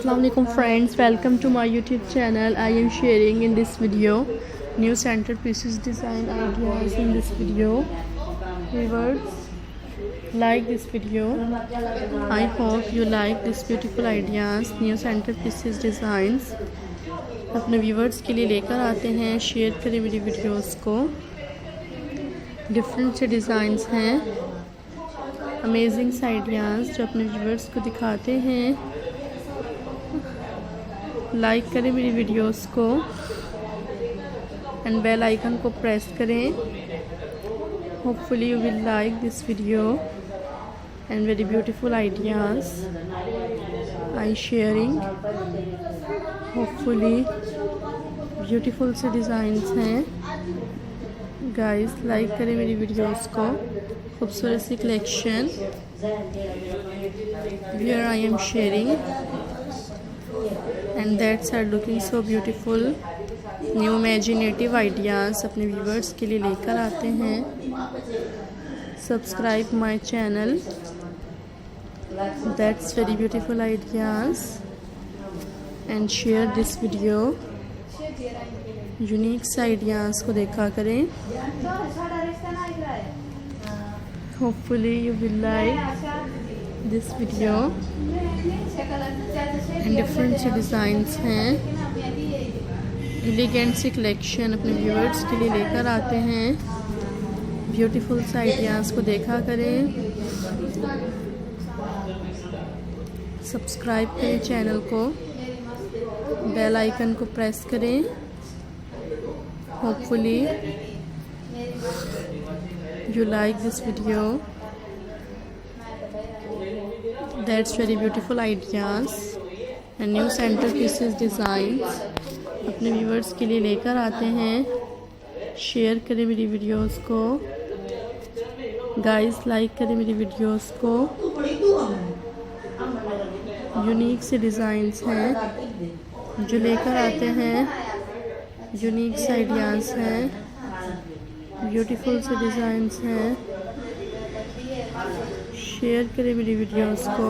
Assalamualaikum friends, welcome to my YouTube channel. I am sharing in this video new centerpieces design ideas in this video. Viewers, like this video. I hope you like this beautiful ideas, new centerpieces designs. अपने viewers के लिए लेकर आते हैं, share करें मेरी videos को। Different से डिज़ाइंस हैं, अमेजिंग आइडियाज़ जो अपने व्यूवर्स को दिखाते हैं। लाइक करें मेरी वीडियोस को एंड बेल आइकन को प्रेस करें। Hopefully you will like this video and very beautiful ideas I sharing. Hopefully beautiful से डिज़ाइंस हैं। गाइस लाइक करें मेरी वीडियोस को। खूबसूरत सी collection here I am sharing and that's are looking so beautiful. New imaginative ideas अपने viewers के लिए लेकर आते हैं। Subscribe my channel, that's very beautiful ideas and share this video. Unique ideas को देखा करें। Hopefully you will like this video and different से डिज़ाइंस हैं। एलिगेंट सी कलेक्शन अपने व्यूअर्स के लिए लेकर आते हैं। ब्यूटीफुल से आइडियाज़ को देखा करें। सब्सक्राइब करें चैनल को, बेल आइकन को प्रेस करें। Hopefully you like this video, that's very beautiful ideas and new centerpieces designs अपने व्यूवर्स के लिए लेकर आते हैं। शेयर करें मेरी वीडियोस को। गाइस लाइक करें मेरी वीडियोस को। यूनिक से डिज़ाइंस हैं जो लेकर आते हैं। यूनिक से आइडियाज़ हैं, ब्यूटीफुल से डिज़ाइंस हैं। शेयर करें मेरी वीडियोस को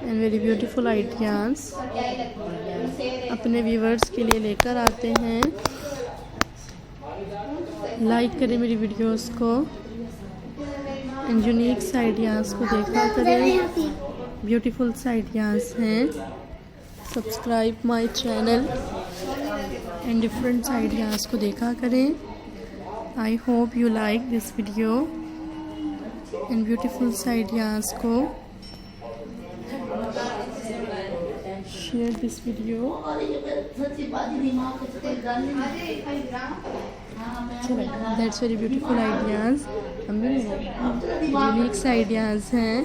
एंड वेरी ब्यूटीफुल आइडियाज़ अपने व्यूवर्स के लिए लेकर आते हैं। लाइक करें मेरी वीडियोस को एंड यूनिक आइडियाज़ को देखा करें। ब्यूटीफुल आइडियाज़ हैं। Subscribe my channel and different ideas को देखा करें। I hope you like this video and beautiful ideas को share this video। That's very beautiful ideas, unique ideas हैं।